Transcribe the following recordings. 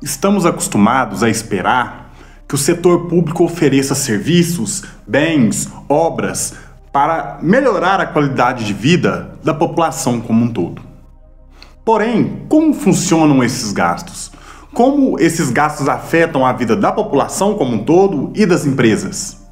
Estamos acostumados a esperar que o setor público ofereça serviços, bens, obras para melhorar a qualidade de vida da população como um todo. Porém, como funcionam esses gastos? Como esses gastos afetam a vida da população como um todo e das empresas?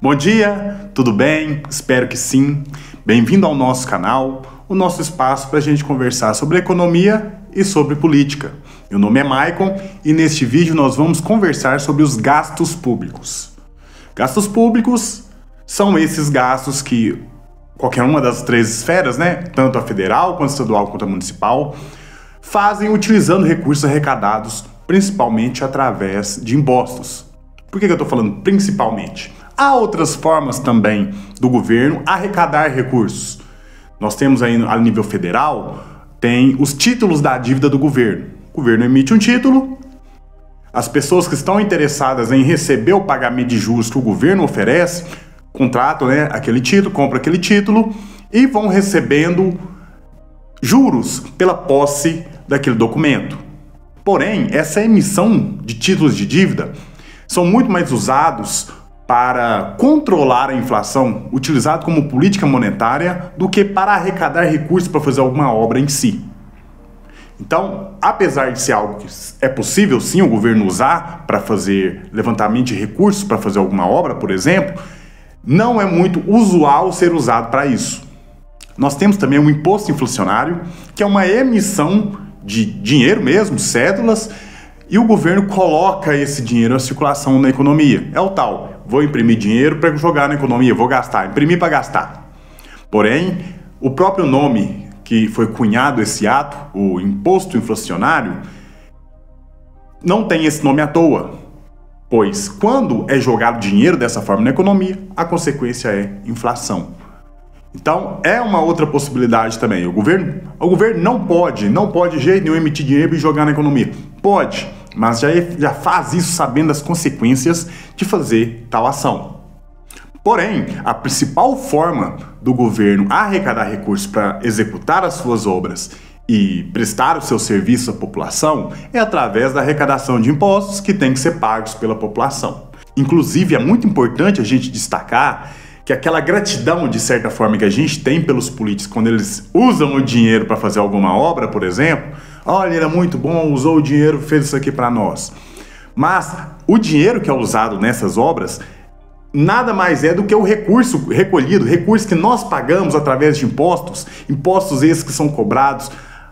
Bom dia, tudo bem? Espero que sim. Bem-vindo ao nosso canal, o nosso espaço para a gente conversar sobre economia e sobre política. Meu nome é Maicon e neste vídeo nós vamos conversar sobre os gastos públicos. Gastos públicos são esses gastos que qualquer uma das três esferas, tanto a federal, quanto a estadual, quanto a municipal, fazem utilizando recursos arrecadados principalmente através de impostos. Por que eu estou falando principalmente? Há outras formas também do governo arrecadar recursos. Nós temos aí a nível federal, tem os títulos da dívida do governo. O governo emite um título, as pessoas que estão interessadas em receber o pagamento de juros que o governo oferece, contratam aquele título, compram aquele título e vão recebendo juros pela posse daquele documento. Porém, essa emissão de títulos de dívida são muito mais usados para controlar a inflação, utilizado como política monetária, do que para arrecadar recursos para fazer alguma obra em si. Então, apesar de ser algo que é possível sim o governo usar para fazer levantamento de recursos para fazer alguma obra, por exemplo, não é muito usual ser usado para isso. Nós temos também o imposto inflacionário, que é uma emissão de dinheiro mesmo, cédulas, e o governo coloca esse dinheiro à circulação na economia. É o tal, vou imprimir dinheiro para jogar na economia, vou gastar, imprimir para gastar. Porém, o próprio nome que foi cunhado esse ato, o imposto inflacionário, não tem esse nome à toa, pois quando é jogado dinheiro dessa forma na economia, a consequência é inflação. Então, é uma outra possibilidade também. O governo não pode de jeito nenhum emitir dinheiro e jogar na economia. Pode, mas já faz isso sabendo das consequências de fazer tal ação. Porém, a principal forma do governo arrecadar recursos para executar as suas obras e prestar os seus serviços à população é através da arrecadação de impostos que têm que ser pagos pela população. Inclusive, é muito importante a gente destacar que aquela gratidão, de certa forma, que a gente tem pelos políticos quando eles usam o dinheiro para fazer alguma obra, por exemplo, olha, ele é muito bom, usou o dinheiro, fez isso aqui para nós. Mas o dinheiro que é usado nessas obras nada mais é do que o recurso recolhido, recurso que nós pagamos através de impostos, impostos esses que são cobrados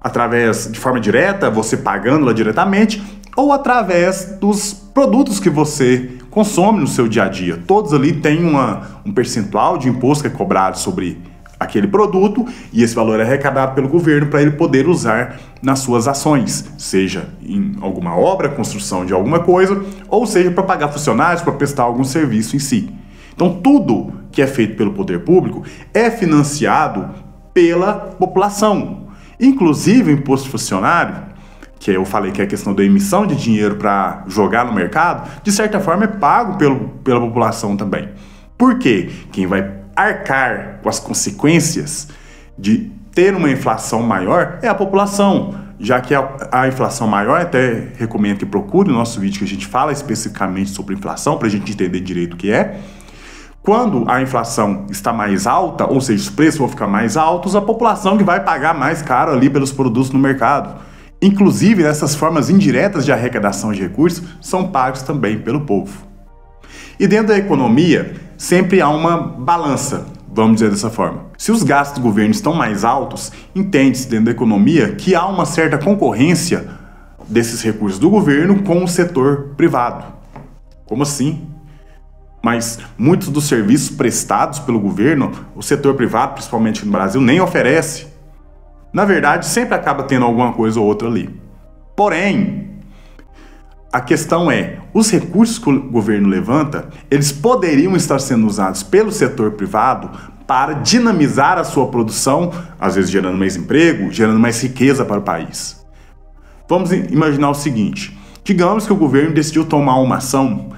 através de forma direta, você pagando lá diretamente, ou através dos produtos que você consome no seu dia a dia. Todos ali têm um percentual de imposto que é cobrado sobre aquele produto e esse valor é arrecadado pelo governo para ele poder usar nas suas ações, seja em alguma obra, construção de alguma coisa, ou seja para pagar funcionários, para prestar algum serviço em si. Então tudo que é feito pelo poder público é financiado pela população. Inclusive o imposto funcionário, que eu falei que é a questão da emissão de dinheiro para jogar no mercado, de certa forma é pago pela população também. Por quê? Quem vai arcar com as consequências de ter uma inflação maior é a população, já que a inflação maior, até recomendo que procure o nosso vídeo que a gente fala especificamente sobre inflação, para a gente entender direito o que é. Quando a inflação está mais alta, ou seja, os preços vão ficar mais altos, a população que vai pagar mais caro ali pelos produtos no mercado. Inclusive, essas formas indiretas de arrecadação de recursos são pagos também pelo povo. E dentro da economia, sempre há uma balança, vamos dizer dessa forma. Se os gastos do governo estão mais altos, entende-se dentro da economia que há uma certa concorrência desses recursos do governo com o setor privado. Como assim? Mas muitos dos serviços prestados pelo governo, o setor privado, principalmente no Brasil, nem oferece. Na verdade, sempre acaba tendo alguma coisa ou outra ali. Porém, a questão é, os recursos que o governo levanta, eles poderiam estar sendo usados pelo setor privado para dinamizar a sua produção, às vezes gerando mais emprego, gerando mais riqueza para o país. Vamos imaginar o seguinte, digamos que o governo decidiu tomar uma ação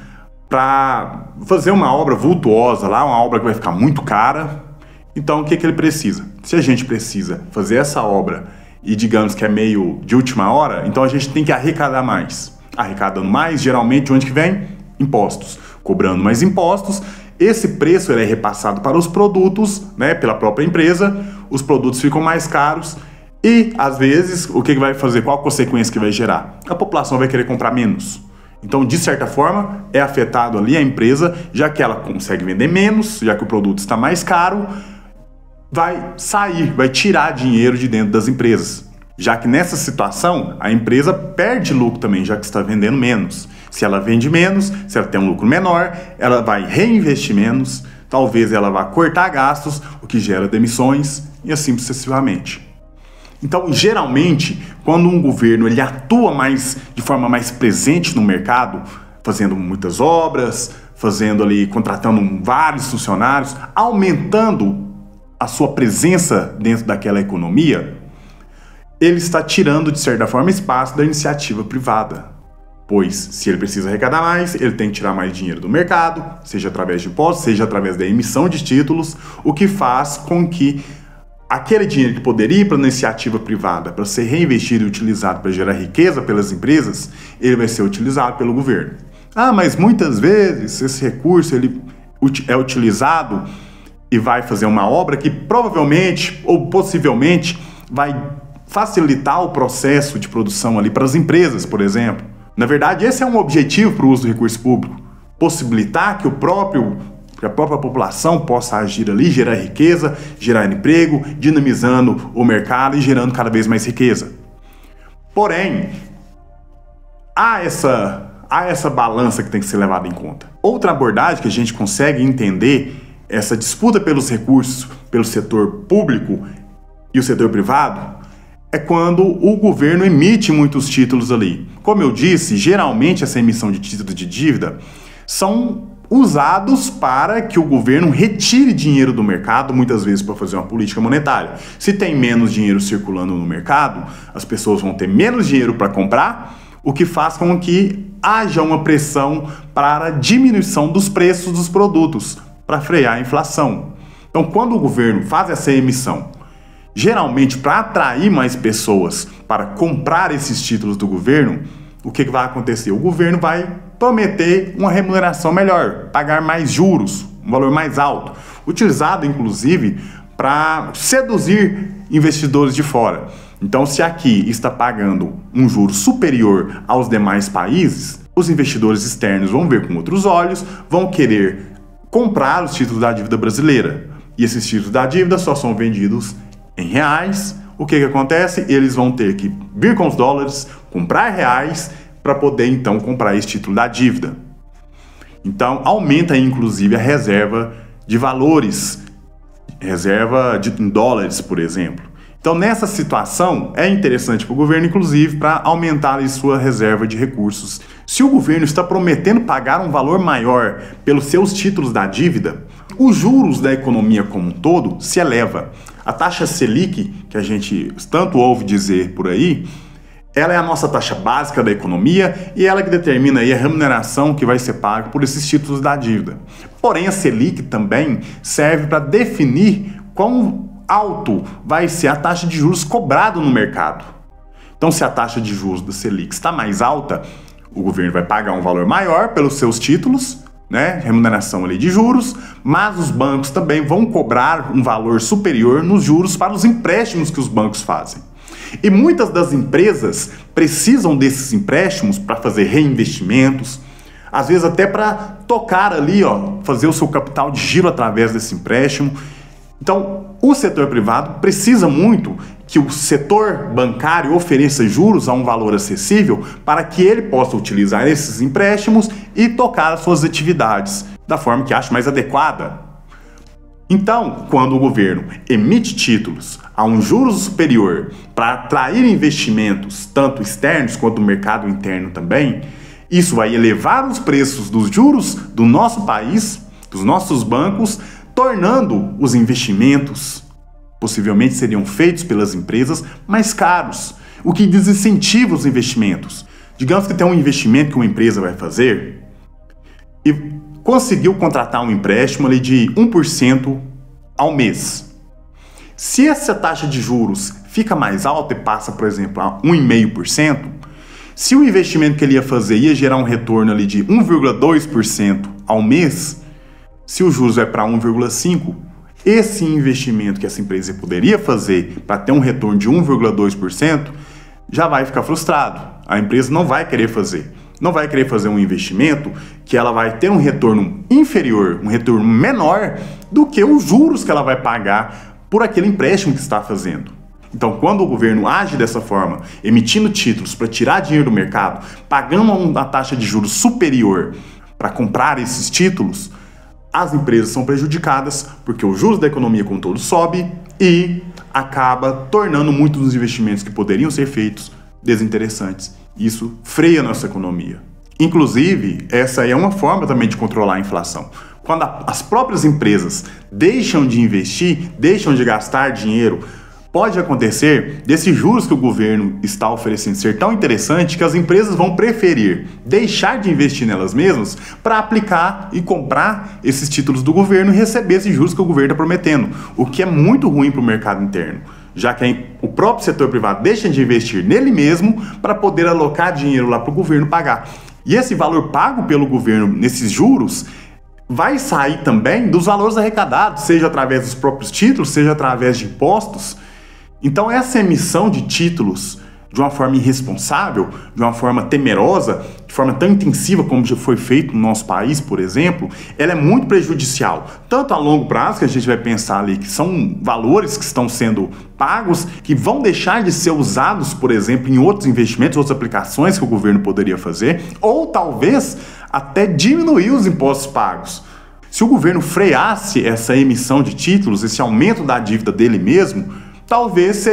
para fazer uma obra vultuosa lá, uma obra que vai ficar muito cara. Então, o que ele precisa? Se a gente precisa fazer essa obra e digamos que é meio de última hora, então a gente tem que arrecadar mais. arrecadando mais, geralmente onde que vem? Impostos. Cobrando mais impostos, esse preço ele é repassado para os produtos, né, pela própria empresa, os produtos ficam mais caros e, às vezes, o que vai fazer? Qual a consequência que vai gerar? A população vai querer comprar menos. Então, de certa forma, é afetado ali a empresa, já que ela consegue vender menos, já que o produto está mais caro, vai sair, vai tirar dinheiro de dentro das empresas. Já que nessa situação, a empresa perde lucro também, já que está vendendo menos. Se ela vende menos, se ela tem um lucro menor, ela vai reinvestir menos, talvez ela vá cortar gastos, o que gera demissões e assim sucessivamente. Então, geralmente, quando um governo ele atua de forma mais presente no mercado, fazendo muitas obras, contratando vários funcionários, aumentando a sua presença dentro daquela economia, ele está tirando, de certa forma, espaço da iniciativa privada. Pois, se ele precisa arrecadar mais, ele tem que tirar mais dinheiro do mercado, seja através de impostos, seja através da emissão de títulos, o que faz com que aquele dinheiro que poderia ir para a iniciativa privada, para ser reinvestido e utilizado para gerar riqueza pelas empresas, ele vai ser utilizado pelo governo. Mas muitas vezes esse recurso ele é utilizado e vai fazer uma obra que provavelmente ou possivelmente vai facilitar o processo de produção ali para as empresas, por exemplo. Na verdade, esse é um objetivo para o uso do recurso público, possibilitar que a própria população possa agir ali, gerar riqueza, gerar emprego, dinamizando o mercado e gerando cada vez mais riqueza. Porém, há essa balança que tem que ser levada em conta. Outra abordagem que a gente consegue entender essa disputa pelos recursos pelo setor público e o setor privado é quando o governo emite muitos títulos ali. Como eu disse, geralmente essa emissão de títulos de dívida são usados para que o governo retire dinheiro do mercado, muitas vezes para fazer uma política monetária. Se tem menos dinheiro circulando no mercado, as pessoas vão ter menos dinheiro para comprar, o que faz com que haja uma pressão para a diminuição dos preços dos produtos, para frear a inflação. Então, quando o governo faz essa emissão, geralmente para atrair mais pessoas para comprar esses títulos do governo, o que vai acontecer? O governo vai prometer uma remuneração melhor, pagar mais juros, um valor mais alto, utilizado inclusive para seduzir investidores de fora. Então, se aqui está pagando um juro superior aos demais países, os investidores externos vão ver com outros olhos, vão querer comprar os títulos da dívida brasileira. E esses títulos da dívida só são vendidos em reais. O que acontece? Eles vão ter que vir com os dólares, comprar reais, para poder então comprar esse título da dívida. Então aumenta inclusive a reserva de valores, em dólares, por exemplo. Então nessa situação é interessante para o governo inclusive para aumentar a sua reserva de recursos. Se o governo está prometendo pagar um valor maior pelos seus títulos da dívida, os juros da economia como um todo se eleva. A taxa Selic, que a gente tanto ouve dizer por aí, ela é a nossa taxa básica da economia e ela que determina aí a remuneração que vai ser paga por esses títulos da dívida. Porém, a Selic também serve para definir quão alto vai ser a taxa de juros cobrada no mercado. Então, se a taxa de juros da Selic está mais alta, o governo vai pagar um valor maior pelos seus títulos, né, remuneração ali de juros, mas os bancos também vão cobrar um valor superior nos juros para os empréstimos que os bancos fazem. E muitas das empresas precisam desses empréstimos para fazer reinvestimentos, às vezes até para tocar ali, fazer o seu capital de giro através desse empréstimo. Então, o setor privado precisa muito que o setor bancário ofereça juros a um valor acessível para que ele possa utilizar esses empréstimos e tocar as suas atividades da forma que acha mais adequada. Então, quando o governo emite títulos a um juros superior para atrair investimentos, tanto externos quanto do mercado interno também, isso vai elevar os preços dos juros do nosso país, dos nossos bancos, tornando os investimentos, possivelmente seriam feitos pelas empresas, mais caros, o que desincentiva os investimentos. Digamos que tem um investimento que uma empresa vai fazer e conseguiu contratar um empréstimo ali de 1% ao mês. Se essa taxa de juros fica mais alta e passa, por exemplo, a 1,5%, Se o investimento que ele ia fazer ia gerar um retorno ali de 1,2% ao mês, se o juros vai para 1,5%, esse investimento que essa empresa poderia fazer para ter um retorno de 1,2% já vai ficar frustrado. A empresa não vai querer fazer. Não vai querer fazer um investimento que ela vai ter um retorno inferior, um retorno menor do que os juros que ela vai pagar por aquele empréstimo que está fazendo. Então, quando o governo age dessa forma, emitindo títulos para tirar dinheiro do mercado, pagando uma taxa de juros superior para comprar esses títulos, as empresas são prejudicadas porque os juros da economia como um todo sobe e acaba tornando muitos dos investimentos que poderiam ser feitos desinteressantes. Isso freia a nossa economia. Inclusive, essa aí é uma forma também de controlar a inflação. Quando as próprias empresas deixam de investir, deixam de gastar dinheiro, pode acontecer desses juros que o governo está oferecendo ser tão interessante que as empresas vão preferir deixar de investir nelas mesmas para aplicar e comprar esses títulos do governo e receber esses juros que o governo está prometendo, o que é muito ruim para o mercado interno, já que o próprio setor privado deixa de investir nele mesmo para poder alocar dinheiro lá para o governo pagar. E esse valor pago pelo governo nesses juros vai sair também dos valores arrecadados, seja através dos próprios títulos, seja através de impostos. Então essa emissão de títulos de uma forma irresponsável, de uma forma temerosa, de forma tão intensiva como já foi feito no nosso país, por exemplo, ela é muito prejudicial, tanto a longo prazo, que a gente vai pensar ali que são valores que estão sendo pagos, que vão deixar de ser usados, por exemplo, em outros investimentos, outras aplicações que o governo poderia fazer, ou talvez até diminuir os impostos pagos. Se o governo freasse essa emissão de títulos, esse aumento da dívida dele mesmo, talvez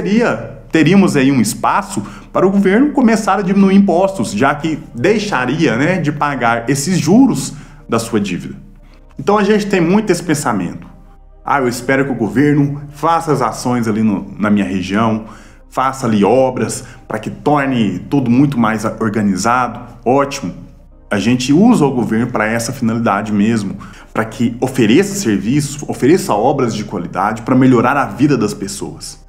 teríamos aí um espaço para o governo começar a diminuir impostos, já que deixaria, de pagar esses juros da sua dívida. Então a gente tem muito esse pensamento. Eu espero que o governo faça as ações ali na minha região, faça ali obras para que torne tudo muito mais organizado. Ótimo. A gente usa o governo para essa finalidade mesmo, para que ofereça serviços, ofereça obras de qualidade para melhorar a vida das pessoas.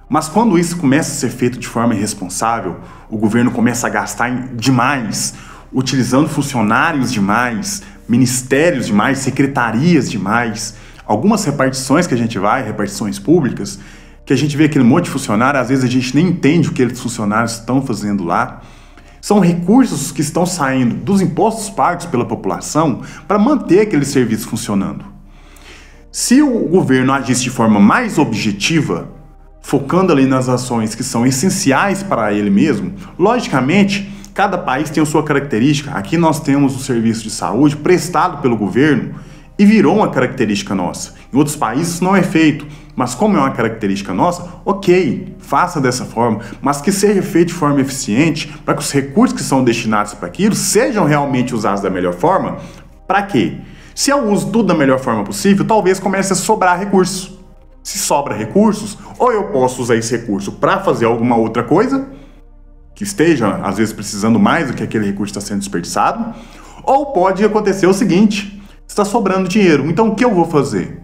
Mas quando isso começa a ser feito de forma irresponsável, o governo começa a gastar demais, utilizando funcionários demais, ministérios demais, secretarias demais, algumas repartições que a gente vai, repartições públicas, que a gente vê aquele monte de funcionário, às vezes a gente nem entende o que aqueles funcionários estão fazendo lá. São recursos que estão saindo dos impostos pagos pela população para manter aquele serviço funcionando. Se o governo agisse de forma mais objetiva, focando ali nas ações que são essenciais para ele mesmo, logicamente, cada país tem a sua característica. Aqui nós temos o serviço de saúde prestado pelo governo e virou uma característica nossa. Em outros países isso não é feito, mas como é uma característica nossa, ok, faça dessa forma, mas que seja feito de forma eficiente para que os recursos que são destinados para aquilo sejam realmente usados da melhor forma. Para quê? Se eu uso tudo da melhor forma possível, talvez comece a sobrar recursos. Se sobra recursos, ou eu posso usar esse recurso para fazer alguma outra coisa, que esteja, às vezes, precisando mais do que aquele recurso está sendo desperdiçado, ou pode acontecer o seguinte: está sobrando dinheiro, então o que eu vou fazer?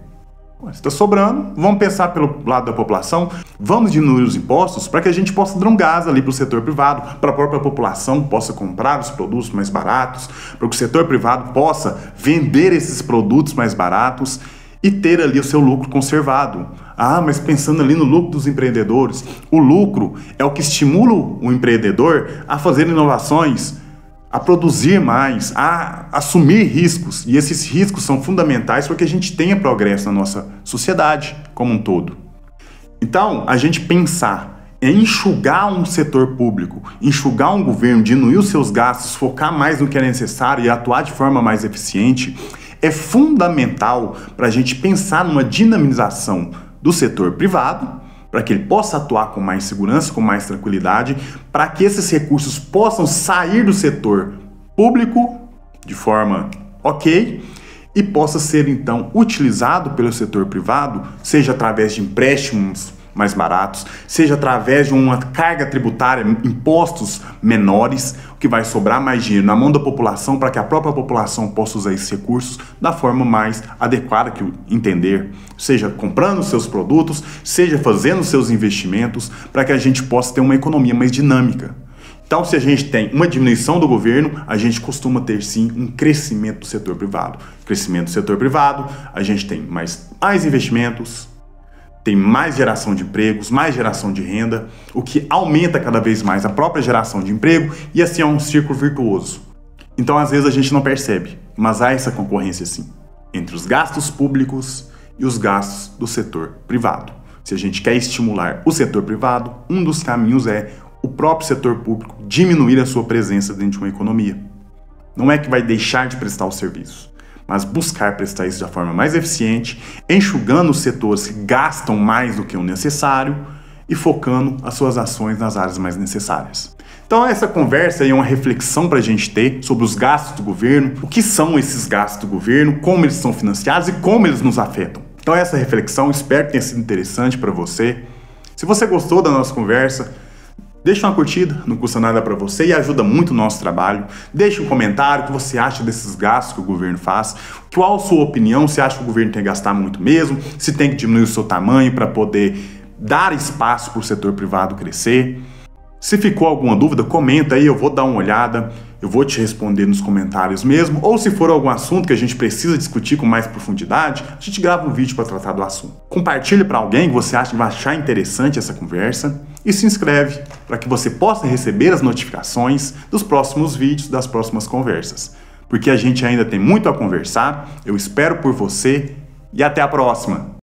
Está sobrando, vamos pensar pelo lado da população, vamos diminuir os impostos para que a gente possa dar um gás ali para o setor privado, para a própria população possa comprar os produtos mais baratos, para que o setor privado possa vender esses produtos mais baratos e ter ali o seu lucro conservado. Mas pensando ali no lucro dos empreendedores, o lucro é o que estimula o empreendedor a fazer inovações, a produzir mais, a assumir riscos. E esses riscos são fundamentais para que a gente tenha progresso na nossa sociedade como um todo. Então, a gente pensar em enxugar um setor público, enxugar um governo, diminuir os seus gastos, focar mais no que é necessário e atuar de forma mais eficiente, é fundamental para a gente pensar numa dinamização do setor privado, para que ele possa atuar com mais segurança, com mais tranquilidade, para que esses recursos possam sair do setor público de forma ok e possa ser então utilizado pelo setor privado, seja através de empréstimos mais baratos, seja através de uma carga tributária, impostos menores, que vai sobrar mais dinheiro na mão da população para que a própria população possa usar esses recursos da forma mais adequada que entender, seja comprando seus produtos, seja fazendo seus investimentos, para que a gente possa ter uma economia mais dinâmica. Então, se a gente tem uma diminuição do governo, a gente costuma ter sim um crescimento do setor privado. Crescimento do setor privado, a gente tem mais investimentos, tem mais geração de empregos, mais geração de renda, o que aumenta cada vez mais a própria geração de emprego e assim é um círculo virtuoso. Então, às vezes a gente não percebe, mas há essa concorrência sim, entre os gastos públicos e os gastos do setor privado. Se a gente quer estimular o setor privado, um dos caminhos é o próprio setor público diminuir a sua presença dentro de uma economia. Não é que vai deixar de prestar o serviço, mas buscar prestar isso de forma mais eficiente, enxugando os setores que gastam mais do que o necessário e focando as suas ações nas áreas mais necessárias. Então essa conversa aí é uma reflexão para a gente ter sobre os gastos do governo, o que são esses gastos do governo, como eles são financiados e como eles nos afetam. Então essa reflexão, espero que tenha sido interessante para você. Se você gostou da nossa conversa, deixa uma curtida, não custa nada para você e ajuda muito o nosso trabalho. Deixa um comentário o que você acha desses gastos que o governo faz. Qual a sua opinião? Você acha que o governo tem que gastar muito mesmo? Se tem que diminuir o seu tamanho para poder dar espaço para o setor privado crescer? Se ficou alguma dúvida, comenta aí, eu vou dar uma olhada, eu vou te responder nos comentários mesmo. Ou se for algum assunto que a gente precisa discutir com mais profundidade, a gente grava um vídeo para tratar do assunto. Compartilhe para alguém que você acha que vai achar interessante essa conversa e se inscreve para que você possa receber as notificações dos próximos vídeos, das próximas conversas. Porque a gente ainda tem muito a conversar, eu espero por você e até a próxima!